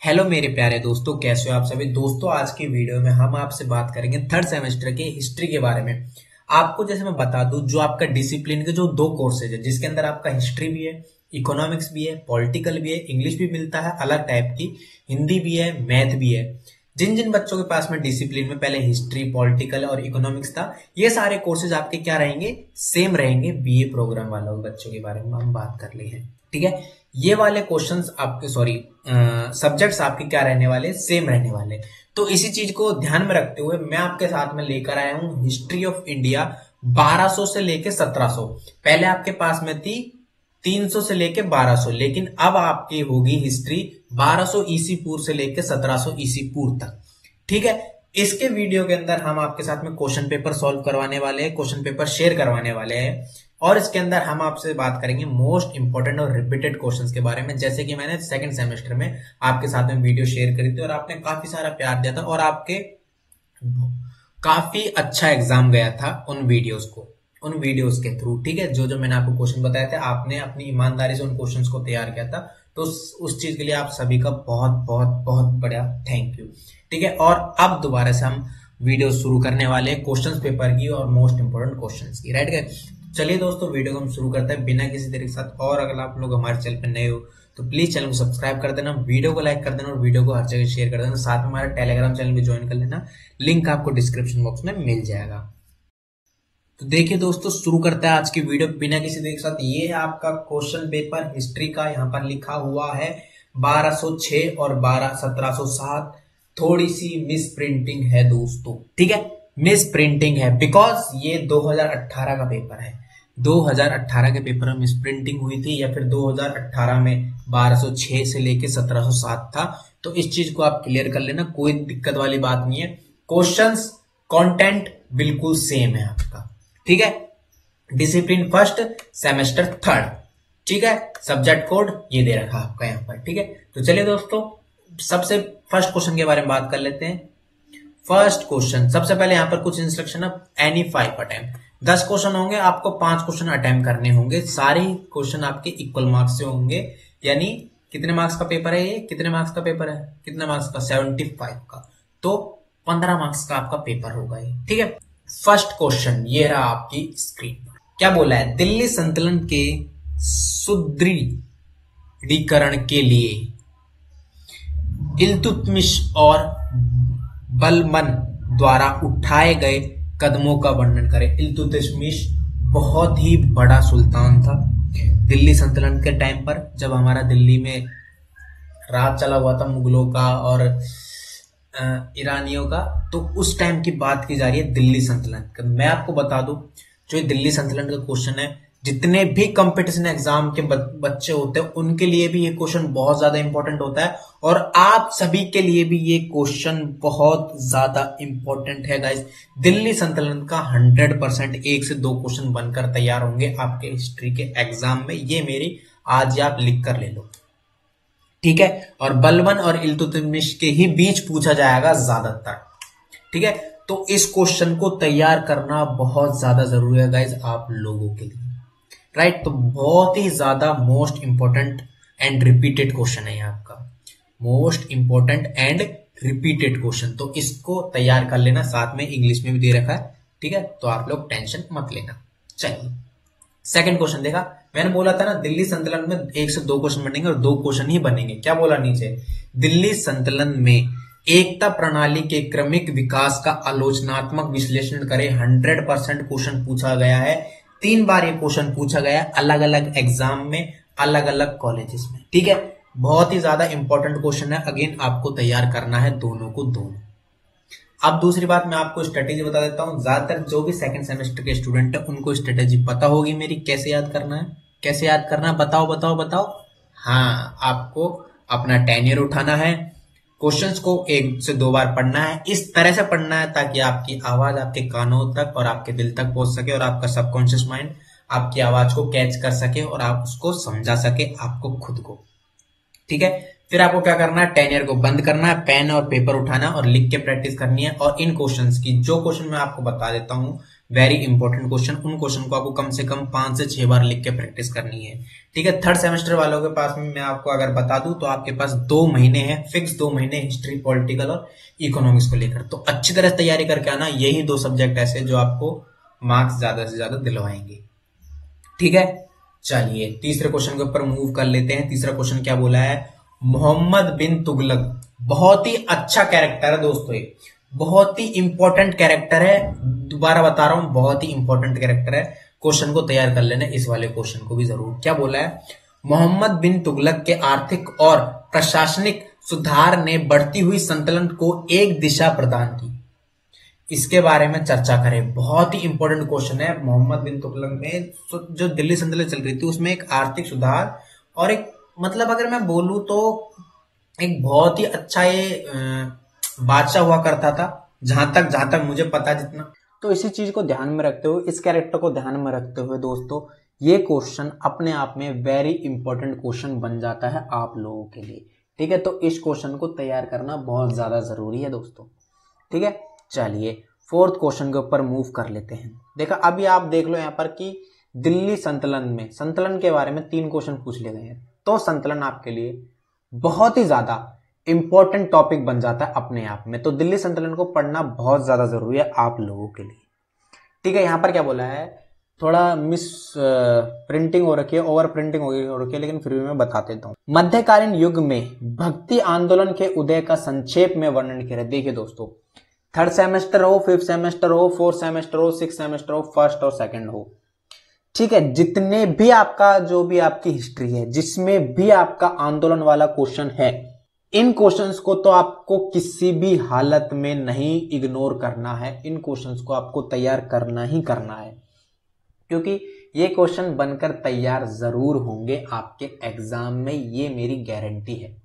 Hello मेरे प्यारे दोस्तों, कैसे हो आप सभी दोस्तों। आज की वीडियो में हम आपसे बात करेंगे थर्ड सेमेस्टर के हिस्ट्री के बारे में। आपको जैसे मैं बता दूं, जो आपका डिसिप्लिन के जो दो कोर्सेज है, जिसके अंदर आपका हिस्ट्री भी है, इकोनॉमिक्स भी है, पॉलिटिकल भी है, इंग्लिश भी मिलता है अलग टाइप की, हिंदी भी है, मैथ भी है। जिन जिन बच्चों के पास में डिसिप्लिन में पहले हिस्ट्री, पॉलिटिकल और इकोनॉमिक्स था, ये सारे कोर्सेज आपके क्या रहेंगे, सेम रहेंगे। बीए प्रोग्राम वालों बच्चों के बारे में हम बात कर ले हैं, ठीक है। ये वाले क्वेश्चंस आपके सब्जेक्ट्स आपके क्या रहने वाले, सेम रहने वाले। तो इसी चीज को ध्यान में रखते हुए मैं आपके साथ में लेकर आया हूं हिस्ट्री ऑफ इंडिया 1200 से लेके 1700। पहले आपके पास में थी 300 से लेके 1200, लेकिन अब आपकी होगी हिस्ट्री 1200 ईसी पूर्व से लेके 1700 ईसी पूर्व तक, ठीक है। इसके वीडियो के अंदर हम आपके साथ में क्वेश्चन पेपर सॉल्व करवाने वाले हैं, क्वेश्चन पेपर शेयर करवाने वाले हैं, और इसके अंदर हम आपसे बात करेंगे मोस्ट इंपोर्टेंट और रिपीटेड क्वेश्चंस के बारे में। जैसे कि मैंने सेकंड सेमेस्टर में आपके साथ में वीडियो शेयर करी थी और आपने काफी सारा प्यार दिया था और आपके काफी अच्छा एग्जाम गया था उन वीडियोस के थ्रू, ठीक है। जो जो मैंने आपको क्वेश्चन बताए थे, आपने अपनी ईमानदारी से उन क्वेश्चंस को तैयार किया था, तो उस चीज के लिए आप सभी का बहुत बहुत बहुत बड़ा थैंक यू, ठीक है। और अब दोबारा से हम वीडियो शुरू करने वाले हैं क्वेश्चन पेपर की और मोस्ट इंपोर्टेंट क्वेश्चन की, राइट। चलिए दोस्तों, वीडियो को हम शुरू करते हैं बिना किसी देरी के साथ। और अगर आप लोग हमारे चैनल पर नए हो तो प्लीज चैनल को सब्सक्राइब कर देना, वीडियो को लाइक कर देना और वीडियो को हर जगह शेयर कर देना। साथ में हमारा टेलीग्राम चैनल भी ज्वाइन कर लेना, लिंक आपको डिस्क्रिप्शन बॉक्स में मिल जाएगा। तो देखिए दोस्तों, शुरू करते हैं आज की वीडियो बिना किसी देरी के साथ। ये है आपका क्वेश्चन पेपर हिस्ट्री का, यहाँ पर लिखा हुआ है 1206 और 1707। थोड़ी सी मिस प्रिंटिंग है दोस्तों, ठीक है, मिस प्रिंटिंग है, बिकॉज ये 2018 का पेपर है। 2018 के पेपर में मिस प्रिंटिंग हुई थी, या फिर 2018 में 1206 से लेके 1707 था। तो इस चीज को आप क्लियर कर लेना, कोई दिक्कत वाली बात नहीं है। क्वेश्चंस कंटेंट बिल्कुल सेम है आपका, ठीक है। डिसिप्लिन फर्स्ट, सेमेस्टर थर्ड, ठीक है। सब्जेक्ट कोड ये दे रखा आपका यहाँ पर, ठीक है। तो चलिए दोस्तों, सबसे फर्स्ट क्वेश्चन के बारे में बात कर लेते हैं। फर्स्ट क्वेश्चन, सबसे पहले यहाँ पर कुछ इंस्ट्रक्शन है। एनी 5 अटेम्प्ट, 10 क्वेश्चन होंगे, आपको 5 क्वेश्चन अटेम्प्ट करने होंगे। सारे क्वेश्चन आपके इक्वल मार्क्स से होंगे, यानी कितने मार्क्स का पेपर है ये, कितने मार्क्स का पेपर है, कितने मार्क्स का, 75 का। तो 15 मार्क्स का आपका पेपर होगा ये, ठीक है। फर्स्ट क्वेश्चन ये रहा आपकी स्क्रीन पर। क्या बोला है, दिल्ली संतुलन के सुदृढ़ीकरण के लिए इल्तुतमिश और बलबन द्वारा उठाए गए कदमों का वर्णन करें। इल्तुतमिश बहुत ही बड़ा सुल्तान था दिल्ली संतुलन के टाइम पर, जब हमारा दिल्ली में राज चला हुआ था मुगलों का और ईरानियों का। तो उस टाइम की बात की जा रही है दिल्ली संतुलन। मैं आपको बता दूं, जो दिल्ली संतुलन का क्वेश्चन है, जितने भी कंपटीशन एग्जाम के बच्चे होते हैं उनके लिए भी ये क्वेश्चन बहुत ज्यादा इंपॉर्टेंट होता है, और आप सभी के लिए भी ये क्वेश्चन बहुत ज्यादा इंपॉर्टेंट है गाइस। दिल्ली संतुलन का 100% 1 से 2 क्वेश्चन बनकर तैयार होंगे आपके हिस्ट्री के एग्जाम में। ये मेरी आज आप लिख कर ले लो, ठीक है। और बलबन और इल्तुतमिश के ही बीच पूछा जाएगा ज्यादातर, ठीक है। तो इस क्वेश्चन को तैयार करना बहुत ज्यादा जरूरी है गाइज आप लोगों के लिए, राइट। तो बहुत ही ज्यादा most important and repeated question है आपका, most important and repeated question. तो इसको तैयार कर लेना, साथ में इंग्लिश में भी दे रखा है, ठीक है। तो आप लोग टेंशन मत लेना। चलिए सेकंड क्वेश्चन देखा, मैंने बोला था ना दिल्ली संतुलन में 1 से 2 क्वेश्चन बनेंगे और 2 क्वेश्चन ही बनेंगे। क्या बोला नीचे, दिल्ली संतुलन में एकता प्रणाली के क्रमिक विकास का आलोचनात्मक विश्लेषण करें। 100% क्वेश्चन पूछा गया है, 3 बार ये क्वेश्चन पूछा गया है, अलग अलग एग्जाम में, अलग अलग कॉलेजेस में, ठीक है। बहुत ही ज्यादा इंपॉर्टेंट क्वेश्चन है, अगेन आपको तैयार करना है दोनों को दोनों। अब दूसरी बात, मैं आपको स्ट्रेटेजी बता देता हूं। ज्यादातर जो भी सेकंड सेमेस्टर के स्टूडेंट है उनको स्ट्रेटेजी पता होगी मेरी, कैसे याद करना है, कैसे याद करना है, बताओ बताओ बताओ। हाँ, आपको अपना टेन्योर उठाना है, क्वेश्चंस को 1 से 2 बार पढ़ना है, इस तरह से पढ़ना है ताकि आपकी आवाज आपके कानों तक और आपके दिल तक पहुंच सके, और आपका सबकॉन्शियस माइंड आपकी आवाज को कैच कर सके और आप उसको समझा सके आपको खुद को, ठीक है। फिर आपको क्या करना है, टेन्योर को बंद करना है, पेन और पेपर उठाना और लिख के प्रैक्टिस करनी है। और इन क्वेश्चंस की, जो क्वेश्चन मैं आपको बता देता हूं वेरी इंपॉर्टेंट क्वेश्चन। उन क्वेश्चन को आपको कम से कम 5 से 6 बार लिख के प्रैक्टिस करनी है। ठीक है, थर्ड सेमेस्टर वालों के पास में मैं आपको अगर बता दूं तो आपके पास 2 महीने हैं, फिक्स 2 महीने हिस्ट्री, पॉलिटिकल और इकोनॉमिक्स को लेकर। तो अच्छी तरह से तैयारी करके आना। यही 2 सब्जेक्ट ऐसे जो आपको मार्क्स ज्यादा से ज्यादा दिलवाएंगे। ठीक है, चलिए तीसरे क्वेश्चन के ऊपर मूव कर लेते हैं। तीसरा क्वेश्चन क्या बोला है? मोहम्मद बिन तुगलक बहुत ही अच्छा कैरेक्टर है दोस्तों, ये बहुत ही इंपॉर्टेंट कैरेक्टर है। दोबारा बता रहा हूं, बहुत ही इंपॉर्टेंट कैरेक्टर है। क्वेश्चन को तैयार कर लेना, इस वाले क्वेश्चन को भी जरूर। क्या बोला है? मोहम्मद बिन तुगलक के आर्थिक और प्रशासनिक सुधार ने बढ़ती हुई संतुलन को एक दिशा प्रदान की। इसके बारे में चर्चा करें। बहुत ही इंपॉर्टेंट क्वेश्चन है। मोहम्मद बिन तुगलक में जो दिल्ली सल्तनत चल रही थी उसमें एक आर्थिक सुधार और एक मतलब अगर मैं बोलूं तो एक बहुत ही अच्छा ये बादशाह हुआ करता था, जहां तक मुझे पता जितना। तो इसी चीज को ध्यान में रखते हुए, इस कैरेक्टर को ध्यान में रखते हुए दोस्तों, ये क्वेश्चन अपने आप में वेरी इंपॉर्टेंट क्वेश्चन बन जाता है आप लोगों के लिए। ठीक है, तो इस क्वेश्चन को तैयार करना बहुत ज्यादा जरूरी है दोस्तों। ठीक है, चलिए फोर्थ क्वेश्चन के ऊपर मूव कर लेते हैं। देखा, अभी आप देख लो यहाँ पर कि दिल्ली संतुलन में, संतुलन के बारे में 3 क्वेश्चन पूछ लिए गए हैं। तो संतुलन आपके लिए बहुत ही ज्यादा इंपॉर्टेंट टॉपिक बन जाता है अपने आप में। तो दिल्ली संतुलन को पढ़ना बहुत ज्यादा जरूरी है आप लोगों के लिए। ठीक है, यहां पर क्या बोला है, थोड़ा मिस प्रिंटिंग हो रखी है, ओवर प्रिंटिंग हो रखी है, लेकिन फिर भी मैं बता देता हूं। मध्यकालीन युग में भक्ति आंदोलन के उदय का संक्षेप में वर्णन किया है। देखिए दोस्तों, थर्ड सेमेस्टर हो, फिफ्थ सेमेस्टर हो, फोर्थ सेमेस्टर हो, सिक्स सेमेस्टर हो, फर्स्ट और सेकंड हो, ठीक है, जितने भी आपका जो भी आपकी हिस्ट्री है, जिसमें भी आपका आंदोलन वाला क्वेश्चन है, इन क्वेश्चंस को तो आपको किसी भी हालत में नहीं इग्नोर करना है। इन क्वेश्चंस को आपको तैयार करना ही करना है, क्योंकि ये क्वेश्चन बनकर तैयार जरूर होंगे आपके एग्जाम में, ये मेरी गारंटी है।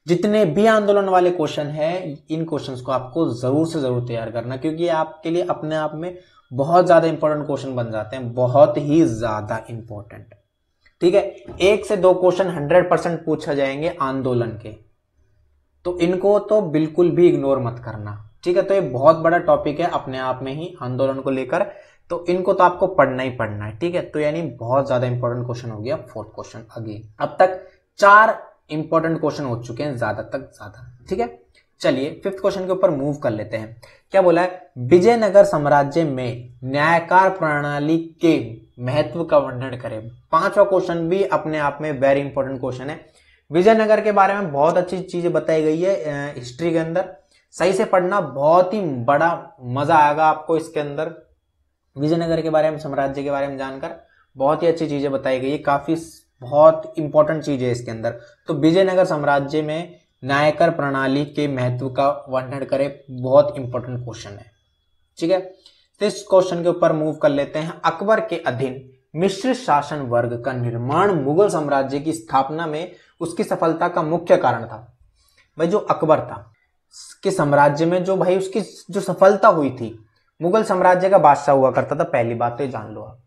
जितने भी आंदोलन वाले क्वेश्चन है, इन क्वेश्चंस को आपको जरूर से जरूर तैयार करना, क्योंकि ये आपके लिए अपने आप में बहुत ज्यादा इंपॉर्टेंट क्वेश्चन बन जाते हैं, बहुत ही ज्यादा इंपॉर्टेंट। ठीक है, 1 से 2 क्वेश्चन 100% पूछा जाएंगे आंदोलन के, तो इनको तो बिल्कुल भी इग्नोर मत करना। ठीक है, तो ये बहुत बड़ा टॉपिक है अपने आप में ही आंदोलन को लेकर, तो इनको तो आपको पढ़ना ही पढ़ना है। ठीक है, तो यानी बहुत ज्यादा इंपॉर्टेंट क्वेश्चन हो गया फोर्थ क्वेश्चन। अगेन अब तक 4 इंपॉर्टेंट क्वेश्चन हो चुके हैं, ज्यादा तक ज्यादा। ठीक है, चलिए फिफ्थ क्वेश्चन के ऊपर मूव कर लेते हैं। क्या बोला है? विजयनगर साम्राज्य में न्यायकार प्रणाली के महत्व का वर्णन करें। 5वां क्वेश्चन भी अपने आप में वेरी इंपॉर्टेंट क्वेश्चन है। विजयनगर के बारे में बहुत अच्छी चीजें बताई गई है हिस्ट्री के अंदर, सही से पढ़ना, बहुत ही बड़ा मजा आएगा आपको इसके अंदर। विजयनगर के बारे में, साम्राज्य के बारे में जानकर बहुत ही अच्छी चीजें बताई गई है, काफी बहुत इंपॉर्टेंट चीज है इसके अंदर। तो विजयनगर साम्राज्य में न्यायकर प्रणाली के महत्व का वर्णन करें, बहुत इंपॉर्टेंट क्वेश्चन है। ठीक है, तो इस क्वेश्चन के ऊपर मूव कर लेते हैं। अकबर के अधीन मिश्रित शासन वर्ग का निर्माण मुगल साम्राज्य की स्थापना में उसकी सफलता का मुख्य कारण था। भाई जो अकबर था के साम्राज्य में, जो भाई उसकी जो सफलता हुई थी, मुगल साम्राज्य का बादशाह हुआ करता था, पहली बात तो ये जान लो आप।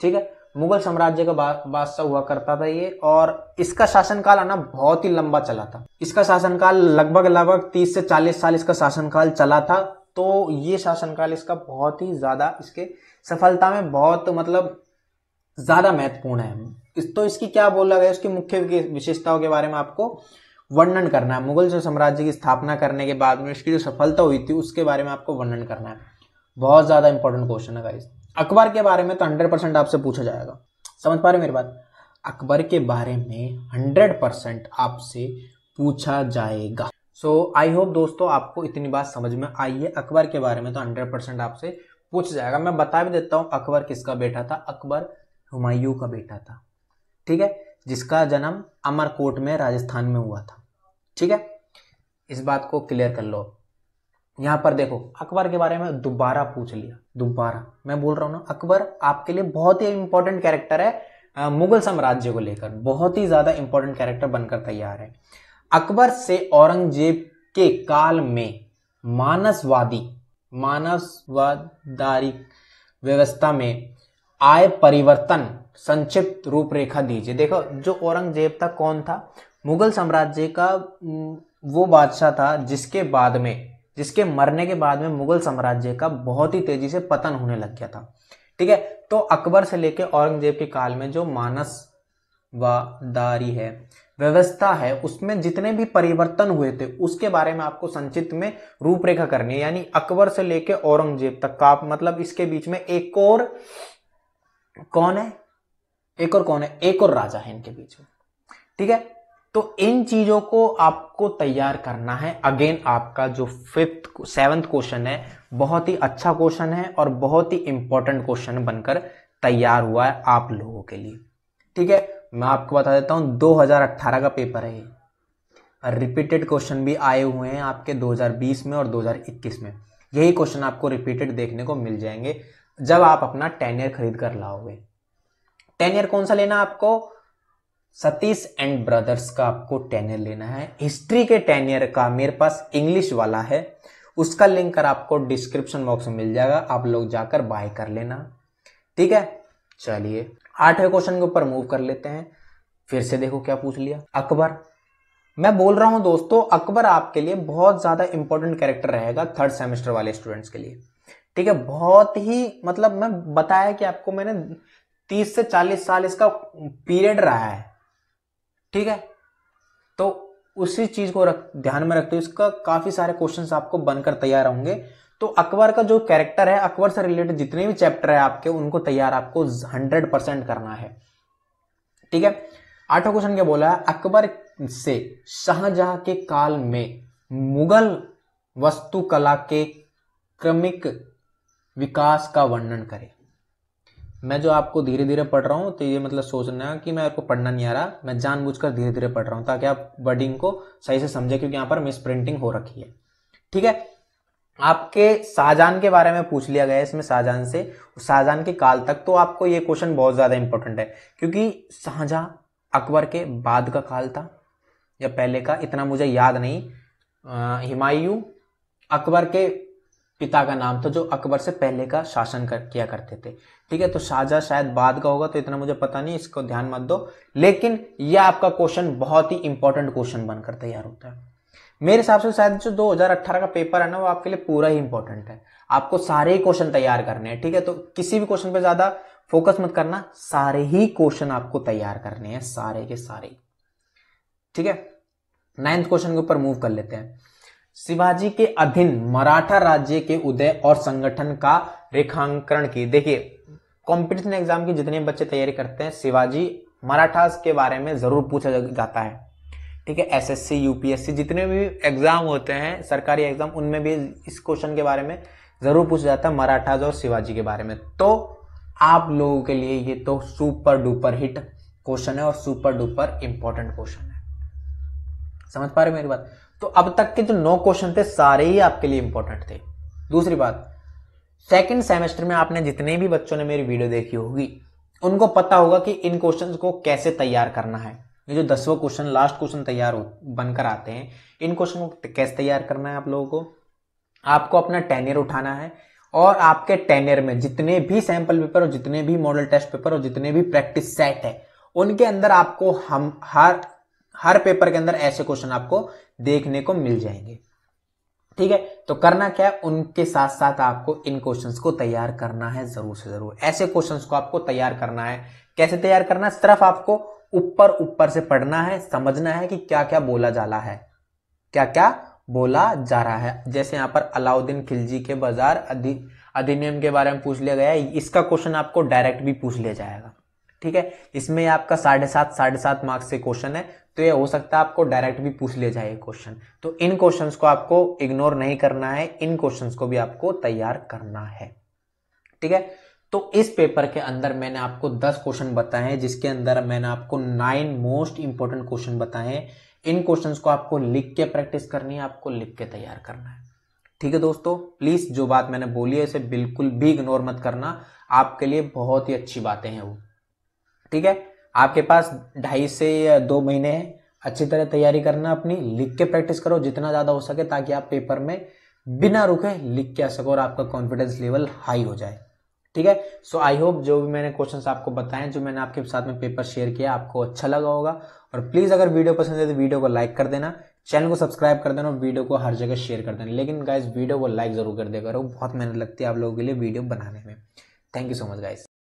ठीक है, मुगल साम्राज्य का बादशाह हुआ करता था ये, और इसका शासनकाल आना बहुत ही लंबा चला था। इसका शासनकाल लगभग 30 से 40 साल इसका शासनकाल चला था। तो ये शासनकाल इसका बहुत ही ज्यादा, इसके सफलता में बहुत मतलब ज्यादा महत्वपूर्ण है। तो इसकी क्या बोला गया, उसकी मुख्य विशेषताओं के बारे में आपको वर्णन करना है। मुगल जो साम्राज्य की स्थापना करने के बाद में इसकी जो सफलता हुई थी उसके बारे में आपको वर्णन करना है। बहुत ज्यादा इंपॉर्टेंट क्वेश्चन है गाइस। अकबर के बारे में तो 100% आपसे पूछा जाएगा, समझ पा रहे मेरी बात? अकबर के बारे में 100% आपसे पूछा जाएगा। सो आई होप दोस्तों आपको इतनी बात समझ में आई है। अकबर के बारे में तो 100% आपसे पूछ जाएगा। मैं बता भी देता हूं अकबर किसका बेटा था। अकबर हुमायूं का बेटा था। ठीक है, जिसका जन्म अमरकोट में राजस्थान में हुआ था। ठीक है, इस बात को क्लियर कर लो। यहां पर देखो, अकबर के बारे में दोबारा पूछ लिया, दोबारा मैं बोल रहा हूं ना, अकबर आपके लिए बहुत ही इंपॉर्टेंट कैरेक्टर है। मुगल साम्राज्य को लेकर बहुत ही ज्यादा इंपॉर्टेंट कैरेक्टर बनकर तैयार है। अकबर से औरंगजेब के काल में मानसवादी व्यवस्था में आए परिवर्तन संक्षिप्त रूपरेखा दीजिए। देखो, जो औरंगजेब था कौन था? मुगल साम्राज्य का वो बादशाह था जिसके मरने के बाद में मुगल साम्राज्य का बहुत ही तेजी से पतन होने लग गया था। ठीक है, तो अकबर से लेकर औरंगजेब के काल में जो मानसवादारी है, व्यवस्था है, उसमें जितने भी परिवर्तन हुए थे उसके बारे में आपको संक्षिप्त में रूपरेखा करनी है। यानी अकबर से लेकर औरंगजेब तक का, मतलब इसके बीच में एक और कौन है, एक और राजा है इनके बीच में। ठीक है, तो इन चीजों को आपको तैयार करना है। अगेन आपका जो 7th क्वेश्चन है बहुत ही अच्छा क्वेश्चन है और बहुत ही इंपॉर्टेंट क्वेश्चन बनकर तैयार हुआ है आप लोगों के लिए। ठीक है, मैं आपको बता देता हूं 2018 का पेपर है ये, रिपीटेड क्वेश्चन भी आए हुए हैं आपके 2020 में और 2021 में। यही क्वेश्चन आपको रिपीटेड देखने को मिल जाएंगे जब आप अपना टेनियर खरीद कर लाओगे। टेनियर कौन सा लेना आपको, सतीश एंड ब्रदर्स का आपको टेनियर लेना है। हिस्ट्री के टेनियर का मेरे पास इंग्लिश वाला है, उसका लिंक कर आपको डिस्क्रिप्शन बॉक्स में मिल जाएगा, आप लोग जाकर बाय कर लेना। ठीक है, चलिए 8वें क्वेश्चन के ऊपर मूव कर लेते हैं। फिर से देखो क्या पूछ लिया, अकबर। मैं बोल रहा हूं दोस्तों, अकबर आपके लिए बहुत ज्यादा इंपॉर्टेंट कैरेक्टर रहेगा 3rd सेमेस्टर वाले स्टूडेंट्स के लिए। ठीक है, बहुत ही, मतलब मैं बताया कि आपको मैंने 30 से 40 साल इसका पीरियड रहा है। ठीक है, तो उसी चीज को ध्यान में रखते हुए इसका काफी सारे क्वेश्चंस आपको बनकर तैयार होंगे। तो अकबर का जो कैरेक्टर है, अकबर से रिलेटेड जितने भी चैप्टर है आपके, उनको तैयार आपको 100% करना है। ठीक है, 8वां क्वेश्चन क्या बोला है, अकबर से शाहजहां के काल में मुगल वास्तुकला के क्रमिक विकास का वर्णन करें। मैं जो आपको धीरे धीरे पढ़ रहा हूं तो ये मतलब सोचना कि मैं आपको पढ़ना नहीं आ रहा, मैं जानबूझकर धीरे धीरे पढ़ रहा हूं ताकि आप वर्डिंग को सही से समझे, क्योंकि यहां पर मिस प्रिंटिंग हो रखी है। ठीक है, आपके शाहजहां के बारे में पूछ लिया गया है इसमें, शाहजहां के काल तक। तो आपको ये क्वेश्चन बहुत ज्यादा इंपॉर्टेंट है, क्योंकि शाहजहां अकबर के बाद का काल था या पहले का, इतना मुझे याद नहीं। हुमायूं अकबर के पिता का नाम था, जो अकबर से पहले का शासन किया करते थे। ठीक है, तो शाहजहां शायद बाद का होगा, तो इतना मुझे पता नहीं, इसको ध्यान मत दो। लेकिन यह आपका क्वेश्चन बहुत ही इंपॉर्टेंट क्वेश्चन बनकर तैयार होता है मेरे हिसाब से। शायद जो 2018 का पेपर है ना, वो आपके लिए पूरा ही इंपॉर्टेंट है, आपको सारे ही क्वेश्चन तैयार करने हैं। ठीक है, तो किसी भी क्वेश्चन पे ज्यादा फोकस मत करना, सारे ही क्वेश्चन आपको तैयार करने हैं, सारे के सारे। ठीक है, 9th क्वेश्चन के ऊपर मूव कर लेते हैं। शिवाजी के अधीन मराठा राज्य के उदय और संगठन का रेखांकन की। देखिए, कॉम्पिटिशन एग्जाम की जितने बच्चे तैयारी करते हैं, शिवाजी मराठास के बारे में जरूर पूछा जाता है। ठीक है, एसएससी यूपीएससी जितने भी एग्जाम होते हैं सरकारी एग्जाम, उनमें भी इस क्वेश्चन के बारे में जरूर पूछा जाता है, मराठास और शिवाजी के बारे में। तो आप लोगों के लिए ये तो सुपर डुपर हिट क्वेश्चन है और सुपर डुपर इंपॉर्टेंट क्वेश्चन है। समझ पा रहे मेरी बात? तो अब तक के जो 9 क्वेश्चन थे सारे ही आपके लिए इंपॉर्टेंट थे। दूसरी बात, 2nd सेमेस्टर में आपने जितने भी बच्चों ने मेरी वीडियो देखी होगी, उनको पता होगा कि इन क्वेश्चंस को कैसे तैयार करना है। ये जो 10वां क्वेश्चन, लास्ट क्वेश्चन तैयार बनकर आते हैं, इन क्वेश्चन को कैसे तैयार करना है आप लोगों को। आपको अपना टेनियर उठाना है और आपके टेनियर में जितने भी सैंपल पेपर और जितने भी मॉडल टेस्ट पेपर और जितने भी प्रैक्टिस सेट है, उनके अंदर आपको हम हर पेपर के अंदर ऐसे क्वेश्चन आपको देखने को मिल जाएंगे। ठीक है, तो करना क्या है, उनके साथ साथ आपको इन क्वेश्चंस को तैयार करना है जरूर से जरूर। ऐसे क्वेश्चंस को आपको तैयार करना है। कैसे तैयार करना है, सिर्फ आपको ऊपर ऊपर से पढ़ना है, समझना है कि क्या क्या बोला जा रहा है, क्या क्या बोला जा रहा है। जैसे यहाँ पर अलाउद्दीन खिलजी के बाजार अधिनियम के बारे में पूछ लिया गया है, इसका क्वेश्चन आपको डायरेक्ट भी पूछ लिया जाएगा। ठीक है, इसमें आपका 7.5 मार्क्स से क्वेश्चन है, तो ये हो सकता है आपको डायरेक्ट भी पूछ लिया जाए क्वेश्चन। तो इन क्वेश्चंस को आपको इग्नोर नहीं करना है, इन क्वेश्चंस को भी आपको तैयार करना है। ठीक है, तो इस पेपर के अंदर मैंने आपको 10 क्वेश्चन बताए हैं, जिसके अंदर मैंने आपको 9 मोस्ट इंपोर्टेंट क्वेश्चन बताए हैं। इन क्वेश्चंस को आपको लिख के प्रैक्टिस करनी है, आपको लिख के तैयार करना है। ठीक है दोस्तों, प्लीज जो बात मैंने बोली है इसे बिल्कुल भी इग्नोर मत करना, आपके लिए बहुत ही अच्छी बातें हैं वो। ठीक है, आपके पास 2.5 से 2 महीने हैं, अच्छी तरह तैयारी करना, अपनी लिख के प्रैक्टिस करो जितना ज्यादा हो सके, ताकि आप पेपर में बिना रुके लिख के आ सको और आपका कॉन्फिडेंस लेवल हाई हो जाए। ठीक है, सो आई होप जो भी मैंने क्वेश्चंस आपको बताए, जो मैंने आपके साथ में पेपर शेयर किया, आपको अच्छा लगा होगा। और प्लीज अगर वीडियो पसंद है तो वीडियो को लाइक कर देना, चैनल को सब्सक्राइब कर देना और वीडियो को हर जगह शेयर कर देना। लेकिन गाइस वीडियो को लाइक जरूर कर दिया करो, बहुत मेहनत लगती है आप लोगों के लिए वीडियो बनाने में। Thank you so much guys.